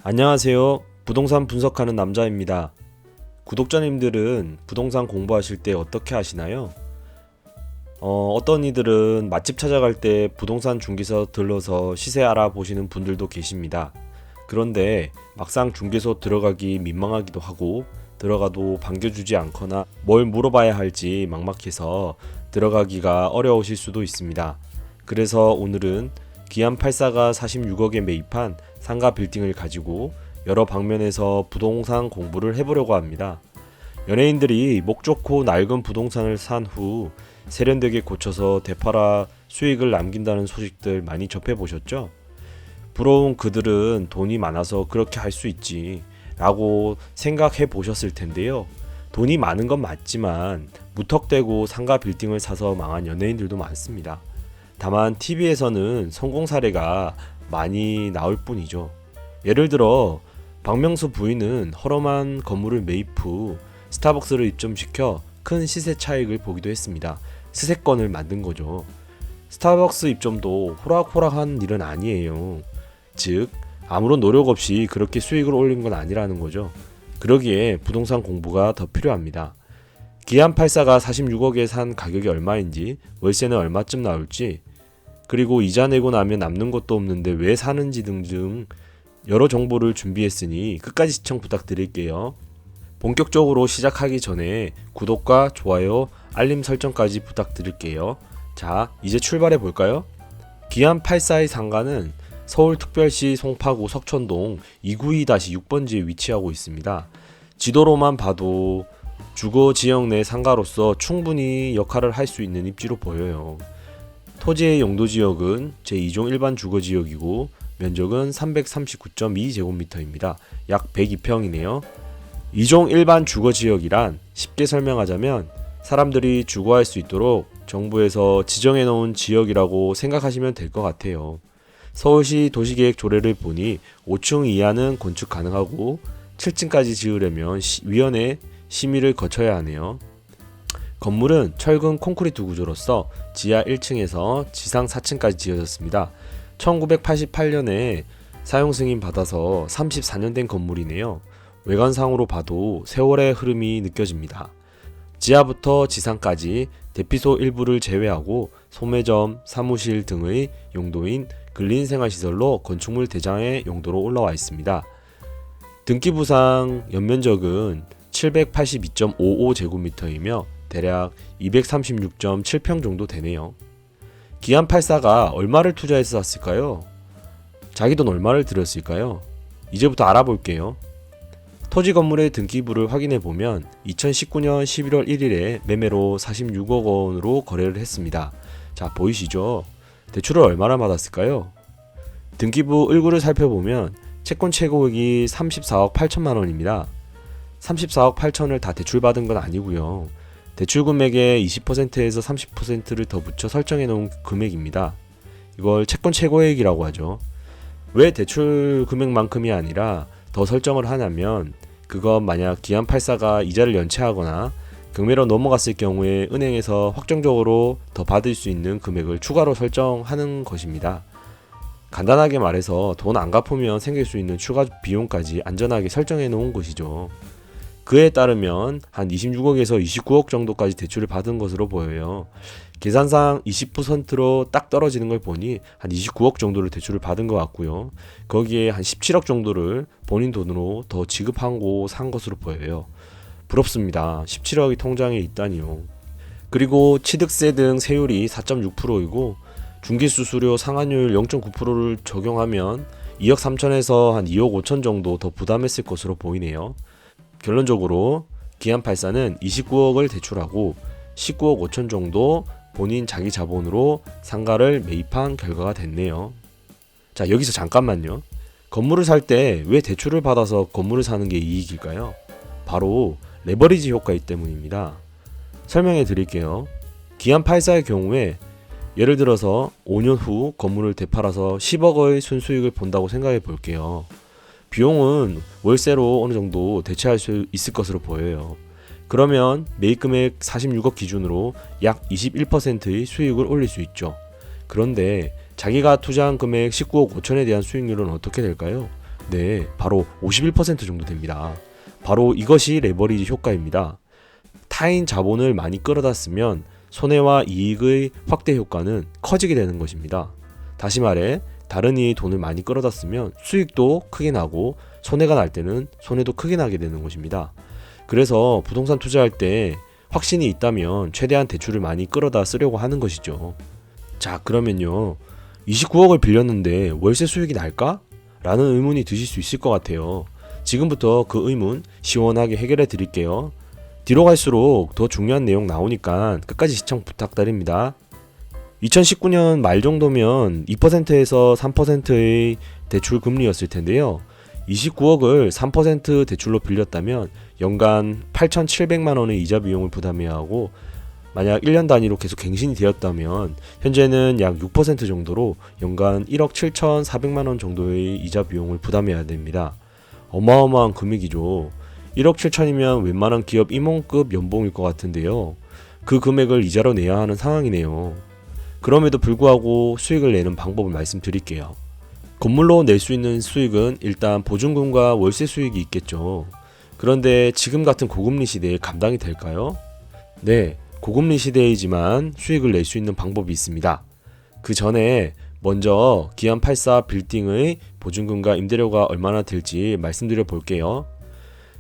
안녕하세요. 부동산 분석하는 남자입니다. 구독자님들은 부동산 공부하실 때 어떻게 하시나요? 어떤 이들은 맛집 찾아갈 때 부동산 중개소 들러서 시세 알아보시는 분들도 계십니다. 그런데 막상 중개소 들어가기 민망하기도 하고 들어가도 반겨주지 않거나 뭘 물어봐야 할지 막막해서 들어가기가 어려우실 수도 있습니다. 그래서 오늘은 기안84가 46억에 매입한 상가 빌딩을 가지고 여러 방면에서 부동산 공부를 해보려고 합니다. 연예인들이 목 좋고 낡은 부동산을 산 후 세련되게 고쳐서 되팔아 수익을 남긴다는 소식들 많이 접해보셨죠? 부러운 그들은 돈이 많아서 그렇게 할 수 있지 라고 생각해 보셨을 텐데요. 돈이 많은 건 맞지만 무턱대고 상가 빌딩을 사서 망한 연예인들도 많습니다. 다만 TV에서는 성공 사례가 많이 나올 뿐이죠. 예를 들어 박명수 부인은 허름한 건물을 매입 후 스타벅스를 입점시켜 큰 시세 차익을 보기도 했습니다. 스세건을 만든 거죠. 스타벅스 입점도 호락호락한 일은 아니에요. 즉 아무런 노력 없이 그렇게 수익을 올린 건 아니라는 거죠. 그러기에 부동산 공부가 더 필요합니다. 기안84가 46억에 산 가격이 얼마인지, 월세는 얼마쯤 나올지, 그리고 이자 내고 나면 남는 것도 없는데 왜 사는지 등등 여러 정보를 준비했으니 끝까지 시청 부탁드릴게요. 본격적으로 시작하기 전에 구독과 좋아요, 알림 설정까지 부탁드릴게요. 자, 이제 출발해 볼까요? 기안84의 상가는 서울특별시 송파구 석천동 292-6번지에 위치하고 있습니다. 지도로만 봐도 주거 지역 내 상가로서 충분히 역할을 할 수 있는 입지로 보여요. 토지의 용도 지역은 제2종 일반 주거 지역이고 면적은 339.2제곱미터입니다. 약 102평이네요. 2종 일반 주거 지역이란 쉽게 설명하자면 사람들이 주거할 수 있도록 정부에서 지정해 놓은 지역이라고 생각하시면 될 것 같아요. 서울시 도시계획 조례를 보니 5층 이하는 건축 가능하고 7층까지 지으려면 위원회 심의를 거쳐야 하네요. 건물은 철근 콘크리트 구조로서 지하 1층에서 지상 4층까지 지어졌습니다. 1988년에 사용 승인 받아서 34년 된 건물이네요. 외관상으로 봐도 세월의 흐름이 느껴집니다. 지하부터 지상까지 대피소 일부를 제외하고 소매점, 사무실 등의 용도인 근린생활시설로 건축물 대장의 용도로 올라와 있습니다. 등기부상 연면적은 782.55제곱미터이며 대략 236.7평 정도 되네요. 기안84가 얼마를 투자해서 샀을까요? 자기 돈 얼마를 들였을까요? 이제부터 알아볼게요. 토지 건물의 등기부를 확인해 보면 2019년 11월 1일에 매매로 46억 원으로 거래를 했습니다. 자, 보이시죠? 대출을 얼마나 받았을까요? 등기부 을구를 살펴보면 채권 최고액이 34억 8천만 원입니다. 34억 8천을 다 대출받은 건 아니고요. 대출 금액의 20%에서 30%를 더 붙여 설정해 놓은 금액입니다. 이걸 채권 최고액이라고 하죠. 왜 대출 금액만큼이 아니라 더 설정을 하냐면 그건 만약 기안84가 이자를 연체하거나 경매로 넘어갔을 경우에 은행에서 확정적으로 더 받을 수 있는 금액을 추가로 설정하는 것입니다. 간단하게 말해서 돈 안 갚으면 생길 수 있는 추가 비용까지 안전하게 설정해 놓은 것이죠. 그에 따르면 한 26억에서 29억 정도까지 대출을 받은 것으로 보여요. 계산상 20%로 딱 떨어지는 걸 보니 한 29억 정도를 대출을 받은 것 같고요. 거기에 한 17억 정도를 본인 돈으로 더 지급하고 산 것으로 보여요. 부럽습니다. 17억이 통장에 있다니요. 그리고 취득세 등 세율이 4.6%이고 중개수수료 상한율 0.9%를 적용하면 2억 3천에서 한 2억 5천 정도 더 부담했을 것으로 보이네요. 결론적으로 기안84는 29억을 대출하고 19억 5천 정도 본인 자기 자본으로 상가를 매입한 결과가 됐네요. 자, 여기서 잠깐만요. 건물을 살 때 왜 대출을 받아서 건물을 사는 게 이익일까요? 바로 레버리지 효과이기 때문입니다. 설명해 드릴게요. 기안84의 경우에 예를 들어서 5년 후 건물을 되팔아서 10억의 순수익을 본다고 생각해 볼게요. 비용은 월세로 어느 정도 대체할 수 있을 것으로 보여요. 그러면 매입금액 46억 기준으로 약 21%의 수익을 올릴 수 있죠. 그런데 자기가 투자한 금액 19억 5천에 대한 수익률은 어떻게 될까요? 네, 바로 51% 정도 됩니다. 바로 이것이 레버리지 효과입니다. 타인 자본을 많이 끌어다 쓰면 손해와 이익의 확대 효과는 커지게 되는 것입니다. 다시 말해 다른 이의 돈을 많이 끌어다 쓰면 수익도 크게 나고 손해가 날 때는 손해도 크게 나게 되는 것입니다. 그래서 부동산 투자할 때 확신이 있다면 최대한 대출을 많이 끌어다 쓰려고 하는 것이죠. 자, 그러면요, 29억을 빌렸는데 월세 수익이 날까? 라는 의문이 드실 수 있을 것 같아요. 지금부터 그 의문 시원하게 해결해 드릴게요. 뒤로 갈수록 더 중요한 내용 나오니까 끝까지 시청 부탁드립니다. 2019년 말 정도면 2%에서 3%의 대출 금리였을 텐데요. 29억을 3% 대출로 빌렸다면 연간 8,700만 원의 이자 비용을 부담해야 하고, 만약 1년 단위로 계속 갱신이 되었다면 현재는 약 6% 정도로 연간 1억 7,400만 원 정도의 이자 비용을 부담해야 됩니다. 어마어마한 금액이죠. 1억 7천이면 웬만한 기업 임원급 연봉일 것 같은데요. 그 금액을 이자로 내야 하는 상황이네요. 그럼에도 불구하고 수익을 내는 방법을 말씀드릴게요. 건물로 낼 수 있는 수익은 일단 보증금과 월세 수익이 있겠죠. 그런데 지금 같은 고금리 시대에 감당이 될까요? 네, 고금리 시대이지만 수익을 낼 수 있는 방법이 있습니다. 그 전에 먼저 기안84 빌딩의 보증금과 임대료가 얼마나 들지 말씀드려 볼게요.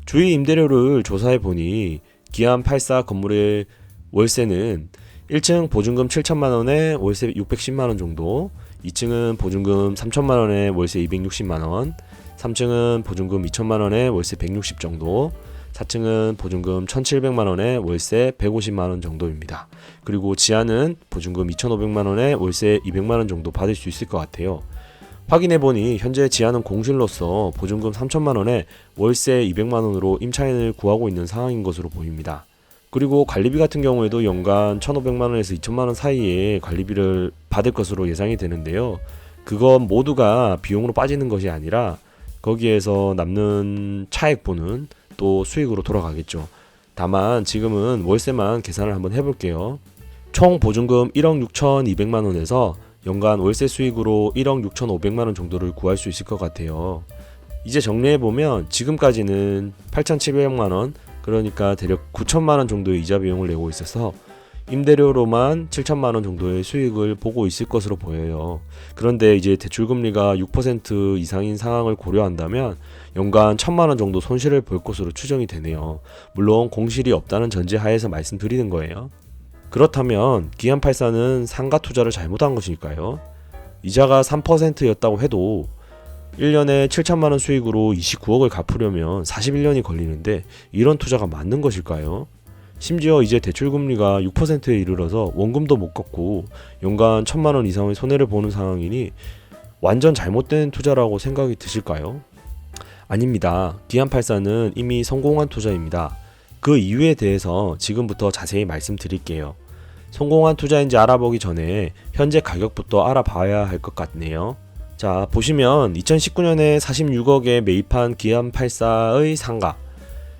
주위 임대료를 조사해 보니 기안84 건물의 월세는 1층 보증금 7천만원에 월세 610만원 정도, 2층은 보증금 3천만원에 월세 260만원, 3층은 보증금 2천만원에 월세 160 정도, 4층은 보증금 1,700만원에 월세 150만원 정도입니다. 그리고 지하는 보증금 2,500만원에 월세 200만원 정도 받을 수 있을 것 같아요. 확인해보니 현재 지하는 공실로서 보증금 3천만원에 월세 200만원으로 임차인을 구하고 있는 상황인 것으로 보입니다. 그리고 관리비 같은 경우에도 연간 1,500만원에서 2천만원 사이에 관리비를 받을 것으로 예상이 되는데요. 그건 모두가 비용으로 빠지는 것이 아니라 거기에서 남는 차액분은 또 수익으로 돌아가겠죠. 다만 지금은 월세만 계산을 한번 해볼게요. 총 보증금 1억 6,200만원에서 연간 월세 수익으로 1억 6,500만원 정도를 구할 수 있을 것 같아요. 이제 정리해보면 지금까지는 8,700만원, 그러니까 대략 9천만원 정도의 이자 비용을 내고 있어서 임대료로만 7천만원 정도의 수익을 보고 있을 것으로 보여요. 그런데 이제 대출금리가 6% 이상인 상황을 고려한다면 연간 1,000만원 정도 손실을 볼 것으로 추정이 되네요. 물론 공실이 없다는 전제하에서 말씀드리는 거예요. 그렇다면 기안84는 상가 투자를 잘못한 것일까요? 이자가 3%였다고 해도 1년에 7천만원 수익으로 29억을 갚으려면 41년이 걸리는데 이런 투자가 맞는 것일까요? 심지어 이제 대출금리가 6%에 이르러서 원금도 못 갚고 연간 1,000만원 이상의 손해를 보는 상황이니 완전 잘못된 투자라고 생각이 드실까요? 아닙니다. 기안84는 이미 성공한 투자입니다. 그 이유에 대해서 지금부터 자세히 말씀드릴게요. 성공한 투자인지 알아보기 전에 현재 가격부터 알아봐야 할 것 같네요. 자, 보시면 2019년에 46억에 매입한 기안84의 상가,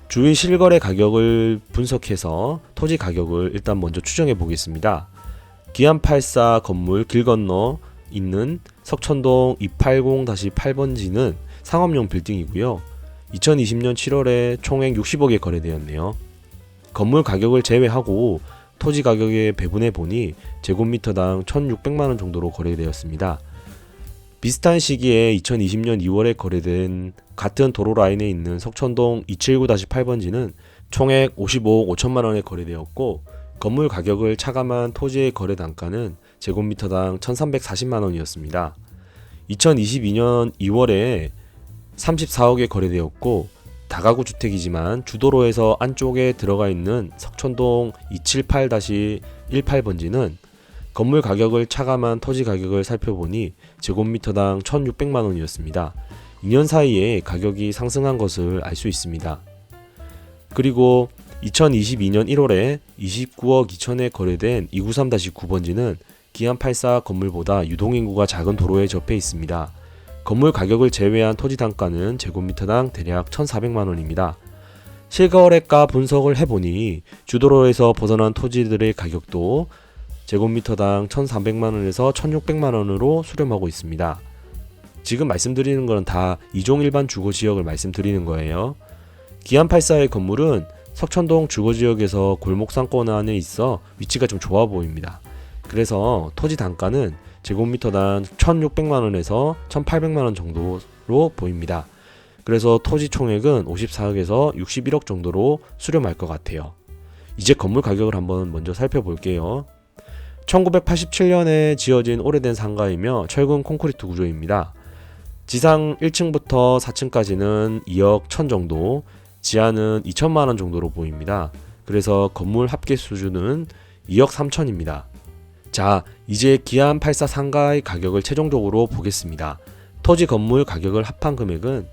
주위 실거래 가격을 분석해서 토지 가격을 일단 먼저 추정해 보겠습니다. 기안84 건물 길 건너 있는 석천동 280-8번지는 상업용 빌딩이고요. 2020년 7월에 총액 60억에 거래되었네요. 건물 가격을 제외하고 토지 가격에 배분해 보니 제곱미터당 1,600만원 정도로 거래되었습니다. 비슷한 시기에 2020년 2월에 거래된 같은 도로 라인에 있는 석천동 279-8번지는 총액 55억 5천만원에 거래되었고, 건물 가격을 차감한 토지의 거래 단가는 제곱미터당 1,340만원이었습니다. 2022년 2월에 34억에 거래되었고, 다가구 주택이지만 주도로에서 안쪽에 들어가 있는 석천동 278-18번지는 건물 가격을 차감한 토지 가격을 살펴보니 제곱미터당 1,600만원이었습니다. 2년 사이에 가격이 상승한 것을 알 수 있습니다. 그리고 2022년 1월에 29억 2천에 거래된 293-9번지는 기안84 건물보다 유동인구가 작은 도로에 접해 있습니다. 건물 가격을 제외한 토지 단가는 제곱미터당 대략 1,400만원입니다. 실거래가 분석을 해보니 주도로에서 벗어난 토지들의 가격도 제곱미터당 1,400만원에서 1,600만원으로 수렴하고 있습니다. 지금 말씀드리는 건 다 2종 일반 주거지역을 말씀드리는 거예요. 기안84의 건물은 석천동 주거지역에서 골목상권 안에 있어 위치가 좀 좋아 보입니다. 그래서 토지 단가는 제곱미터당 1,600만원에서 1,800만원 정도로 보입니다. 그래서 토지 총액은 54억에서 61억 정도로 수렴할 것 같아요. 이제 건물 가격을 한번 먼저 살펴볼게요. 1987년에 지어진 오래된 상가이며 철근 콘크리트 구조입니다. 지상 1층부터 4층까지는 2억 1천 정도, 지하는 2천만원 정도로 보입니다. 그래서 건물 합계 수준은 2억 3천입니다. 자, 이제 기안84 상가의 가격을 최종적으로 보겠습니다. 토지 건물 가격을 합한 금액은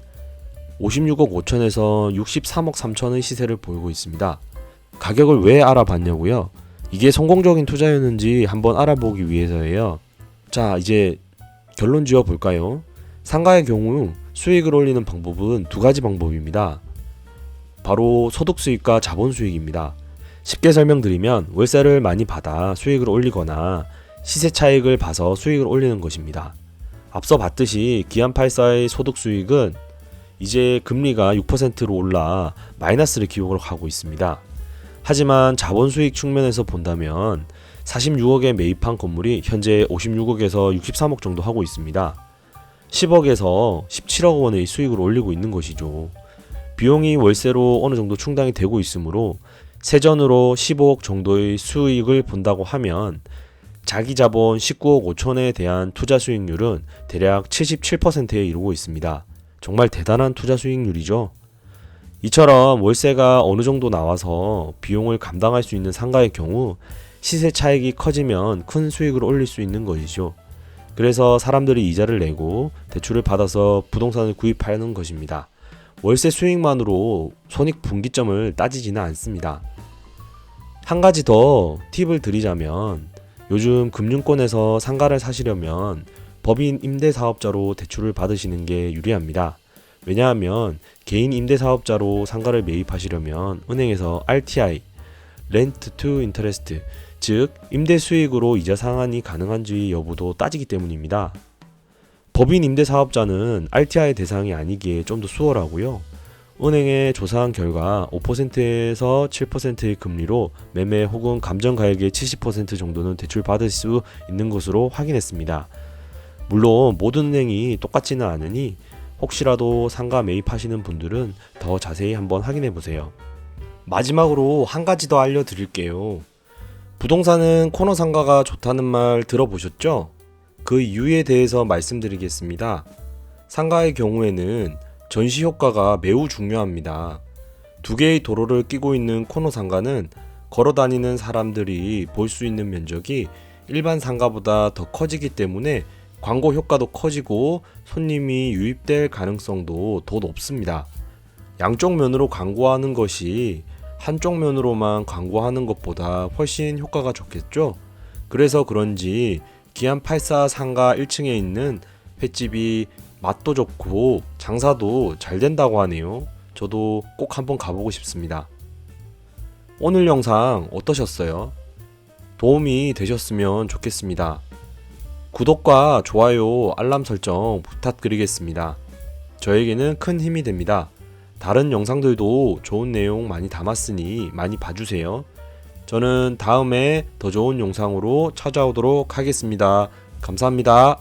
56억 5천에서 63억 3천의 시세를 보이고 있습니다. 가격을 왜 알아봤냐고요? 이게 성공적인 투자였는지 한번 알아보기 위해서예요. 자, 이제 결론 지어 볼까요? 상가의 경우 수익을 올리는 방법은 두 가지 방법입니다. 바로 소득 수익과 자본 수익입니다. 쉽게 설명드리면 월세를 많이 받아 수익을 올리거나 시세 차익을 봐서 수익을 올리는 것입니다. 앞서 봤듯이 기안84의 소득 수익은 이제 금리가 6%로 올라 마이너스를 기록을 하고 있습니다. 하지만 자본 수익 측면에서 본다면 46억에 매입한 건물이 현재 56억에서 63억 정도 하고 있습니다. 10억에서 17억 원의 수익을 올리고 있는 것이죠. 비용이 월세로 어느 정도 충당이 되고 있으므로 세전으로 15억 정도의 수익을 본다고 하면 자기 자본 19억 5천에 대한 투자 수익률은 대략 77%에 이르고 있습니다. 정말 대단한 투자 수익률이죠. 이처럼 월세가 어느 정도 나와서 비용을 감당할 수 있는 상가의 경우 시세 차익이 커지면 큰 수익을 올릴 수 있는 것이죠. 그래서 사람들이 이자를 내고 대출을 받아서 부동산을 구입하는 것입니다. 월세 수익만으로 손익분기점을 따지지는 않습니다. 한 가지 더 팁을 드리자면 요즘 금융권에서 상가를 사시려면 법인 임대사업자로 대출을 받으시는 게 유리합니다. 왜냐하면 개인 임대사업자로 상가를 매입하시려면 은행에서 RTI, Rent to Interest, 즉 임대 수익으로 이자 상환이 가능한지 여부도 따지기 때문입니다. 법인 임대사업자는 RTI 대상이 아니기에 좀 더 수월하고요. 은행에 조사한 결과 5%에서 7%의 금리로 매매 혹은 감정가액의 70% 정도는 대출받을 수 있는 것으로 확인했습니다. 물론 모든 은행이 똑같지는 않으니 혹시라도 상가 매입하시는 분들은 더 자세히 한번 확인해 보세요. 마지막으로 한 가지 더 알려드릴게요. 부동산은 코너 상가가 좋다는 말 들어보셨죠? 그 이유에 대해서 말씀드리겠습니다. 상가의 경우에는 전시 효과가 매우 중요합니다. 두 개의 도로를 끼고 있는 코너 상가는 걸어 다니는 사람들이 볼 수 있는 면적이 일반 상가보다 더 커지기 때문에 광고 효과도 커지고 손님이 유입될 가능성도 더 높습니다. 양쪽 면으로 광고하는 것이 한쪽 면으로만 광고하는 것보다 훨씬 효과가 좋겠죠? 그래서 그런지 기안84 상가 1층에 있는 횟집이 맛도 좋고 장사도 잘 된다고 하네요. 저도 꼭 한번 가보고 싶습니다. 오늘 영상 어떠셨어요? 도움이 되셨으면 좋겠습니다. 구독과 좋아요, 알람 설정 부탁드리겠습니다. 저에게는 큰 힘이 됩니다. 다른 영상들도 좋은 내용 많이 담았으니 많이 봐주세요. 저는 다음에 더 좋은 영상으로 찾아오도록 하겠습니다. 감사합니다.